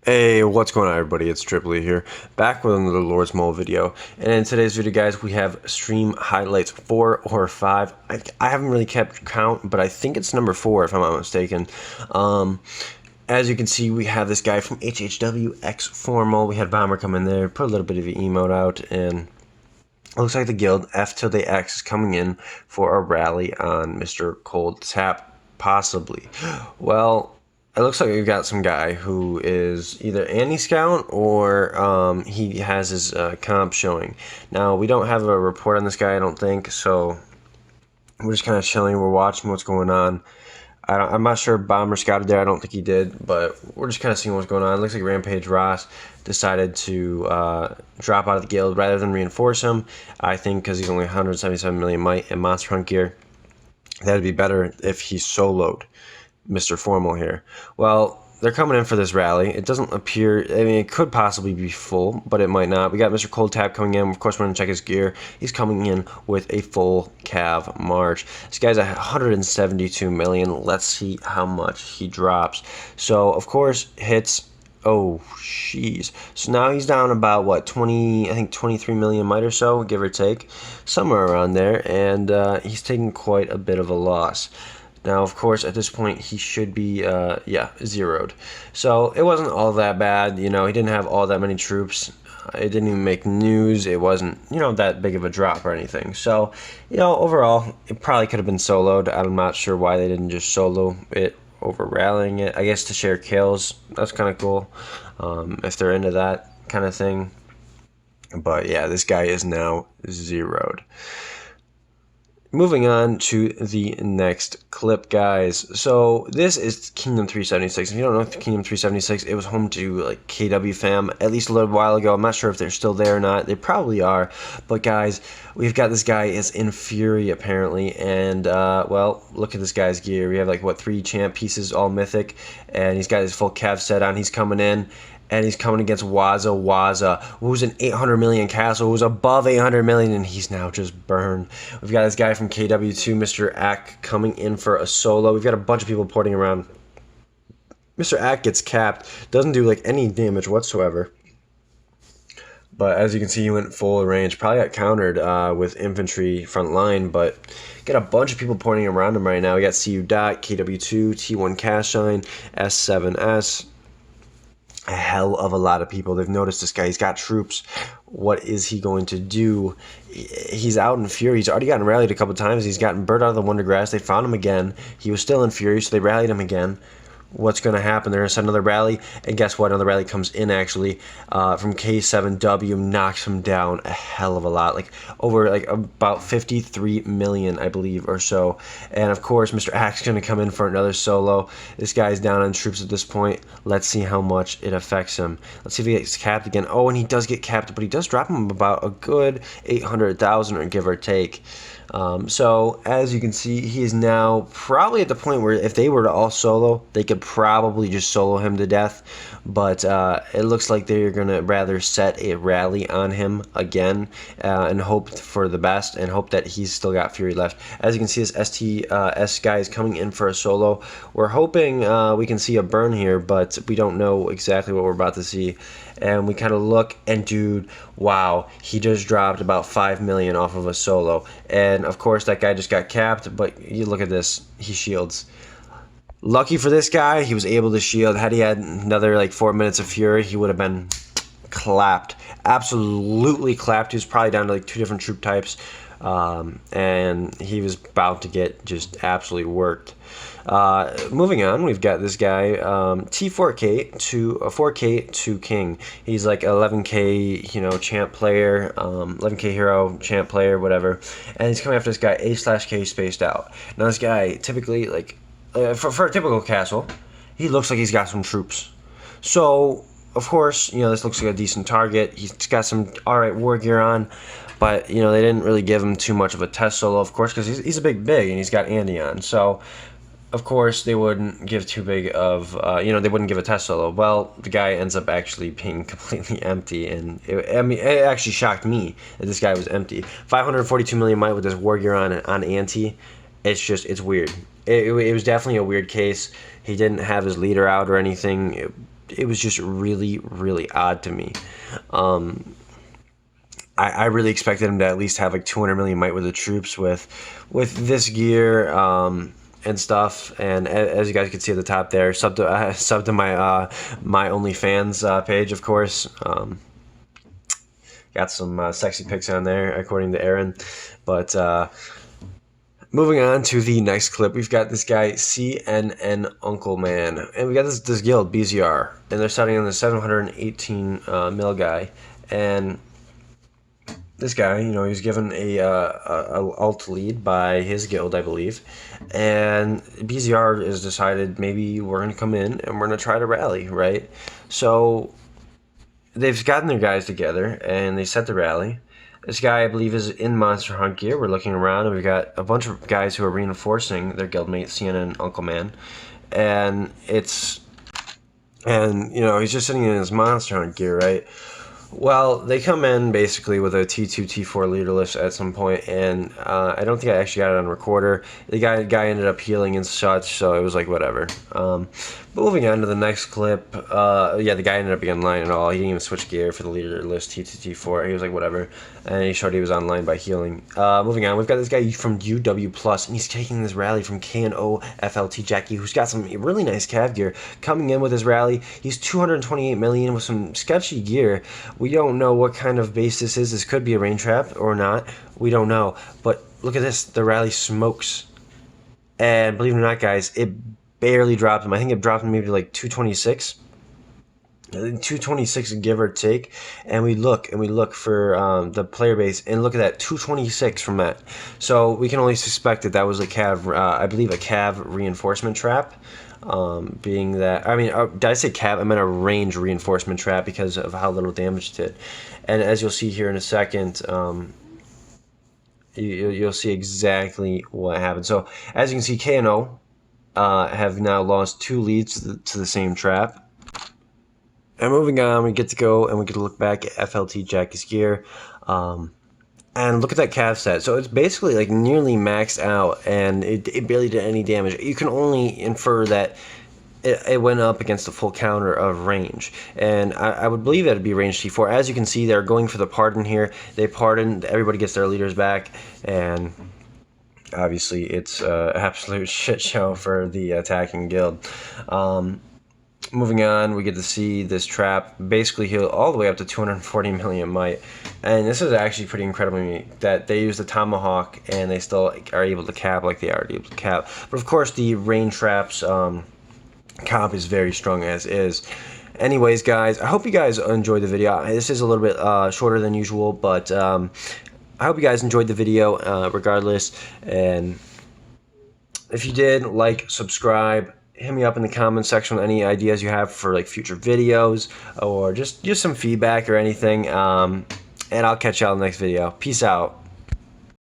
Hey, what's going on everybody? It's Tripoli here, back with another Lord's Mole video. And in today's video, guys, we have stream highlights 4 or 5. I haven't really kept count, but I think it's number 4 if I'm not mistaken. As you can see, we have this guy from HHW, X-Formal. We had Bomber come in there, put a little bit of an emote out, and it looks like the guild F tilde X is coming in for a rally on Mr. Cold Tap, possibly. Well, it looks like we've got some guy who is either anti-scout or he has his comp showing. Now, we don't have a report on this guy, I don't think, so we're just kind of chilling. We're watching what's going on. I'm not sure if Bomber scouted there. I don't think he did, but we're just kind of seeing what's going on. It looks like Rampage Ross decided to drop out of the guild rather than reinforce him. I think because he's only 177 million might and Monster Hunt gear, that would be better if he soloed Mr. Formal here. Well, they're coming in for this rally. It doesn't appear, I mean, it could possibly be full, but it might not. We got Mr. Cold Tap coming in. Of course, we're going to check his gear. He's coming in with a full Cav March. This guy's at 172 million. Let's see how much he drops. So, of course, hits. Oh, jeez. So now he's down about, what, 20, I think 23 million might or so, give or take. Somewhere around there. And he's taking quite a bit of a loss. Now, of course, at this point, he should be, zeroed. So it wasn't all that bad. You know, he didn't have all that many troops. It didn't even make news. It wasn't, that big of a drop or anything. So, overall, it probably could have been soloed. I'm not sure why they didn't just solo it over rallying it. I guess to share kills. That's kind of cool, if they're into that kind of thing. But, yeah, this guy is now zeroed. Moving on to the next clip, guys. So this is Kingdom 376. If you don't know Kingdom 376, it was home to like KW fam at least a little while ago. I'm not sure if they're still there or not. They probably are. But guys, we've got this guy is in Fury apparently, and well, look at this guy's gear. We have like what 3 champ pieces, all mythic, and he's got his full Cav set on. He's coming in. And he's coming against Waza, who's an 800 million castle, who's above 800 million, and he's now just burned. We've got this guy from KW2, Mr. Ack, coming in for a solo. We've got a bunch of people porting around. Mr. Ack gets capped, doesn't do like any damage whatsoever. But as you can see, he went full range. Probably got countered with infantry front line, but got a bunch of people porting around him right now. We got CU Dot, KW2, T1 Cashine, S7S. A hell of a lot of people. They've noticed this guy. He's got troops. What is he going to do? He's out in Fury. He's already gotten rallied a couple times. He's gotten bird out of the Wondergrass. They found him again. He was still in Fury, so they rallied him again. What's going to happen? They're going to send another rally, and guess what? Another rally comes in, actually, from K7W, knocks him down a hell of a lot, like over like about 53 million, I believe, or so. And of course, Mr. Axe is going to come in for another solo. This guy's down on troops at this point. Let's see how much it affects him. Let's see if he gets capped again. Oh, and he does get capped, but he does drop him about a good 800,000, or give or take. So as you can see, he is now probably at the point where if they were to all solo, they could probably just solo him to death. But it looks like they're going to rather set a rally on him again and hope for the best and hope that he's still got Fury left. As you can see, this STS guy is coming in for a solo. We're hoping we can see a burn here, but we don't know exactly what we're about to see. And we kind of look, and dude, wow, he just dropped about 5 million off of a solo. And of course, that guy just got capped, but you look at this, he shields. Lucky for this guy, he was able to shield. Had he had another like 4 minutes of Fury, he would have been clapped. Absolutely clapped. He was probably down to like 2 different troop types. And he was about to get just absolutely worked. Moving on, we've got this guy, T4K to 4K to King. He's like 11K, champ player, 11K hero, champ player, whatever. And he's coming after this guy, A/K spaced out. Now this guy, typically, like, for a typical castle, he looks like he's got some troops. So, of course, this looks like a decent target. He's got some alright war gear on. But, they didn't really give him too much of a test solo, of course, because he's a big, and he's got Andy on. So, of course, they wouldn't give too big of, they wouldn't give a test solo. Well, the guy ends up actually being completely empty, and it actually shocked me that this guy was empty. 542 million might with this war gear on Anti. It's weird. It was definitely a weird case. He didn't have his leader out or anything. it was just really, really odd to me. I really expected him to at least have like 200 million might with the troops with this gear and stuff. And as you guys can see at the top there, sub to my OnlyFans page, of course. Got some sexy pics on there, according to Aaron. But moving on to the next clip, we've got this guy CNN Uncle Man, and we got this guild BZR, and they're starting on the 718 mil guy, and this guy, you know, he was given a alt lead by his guild, I believe, and BZR has decided maybe we're going to come in and we're going to try to rally, right? So they've gotten their guys together and they set the rally. This guy, I believe, is in Monster Hunt gear. We're looking around and we've got a bunch of guys who are reinforcing their guildmate CNN Uncle Man, and you know, he's just sitting in his Monster Hunt gear, right? Well, they come in basically with a T2, T4 leaderless at some point, and I don't think I actually got it on recorder. The guy ended up healing and such, so it was like whatever. But moving on to the next clip, yeah, the guy ended up being online and all. He didn't even switch gear for the leaderless T2, T4. He was like whatever, and he showed he was online by healing. Moving on, we've got this guy from UW Plus, and he's taking this rally from K&O FLT Jackie, who's got some really nice cav gear coming in with his rally. He's 228 million with some sketchy gear. We don't know what kind of base this is. This could be a rain trap or not. We don't know. But look at this. The rally smokes. And believe it or not, guys, it barely dropped him. I think it dropped him maybe like 226. 226 give or take. And we look for the player base. And look at that. 226 from that. So we can only suspect that was a cav, I believe a cav reinforcement trap. Being that, I mean, did I say cav? I meant a range reinforcement trap because of how little damage it did. And as you'll see here in a second, you'll see exactly what happened. So as you can see, K&O have now lost 2 leads to the same trap. And moving on, we get to go and we get to look back at FLT Jackie's gear. And look at that cav set. So it's basically like nearly maxed out, and it barely did any damage. You can only infer that it went up against the full counter of range. And I would believe that it'd be range T4. As you can see, they're going for the pardon here. They pardon, everybody gets their leaders back, and obviously it's an absolute shit show for the attacking guild. Moving on, we get to see this trap basically heal all the way up to 240 million might. And this is actually pretty incredible to me that they use the tomahawk and they still are able to cap like they are able to cap. But of course, the rain traps comp is very strong as is. Anyways, guys, I hope you guys enjoyed the video. This is a little bit shorter than usual, but I hope you guys enjoyed the video regardless. And if you did, like, subscribe. Hit me up in the comment section with any ideas you have for like future videos or just some feedback or anything. And I'll catch y'all in the next video. Peace out.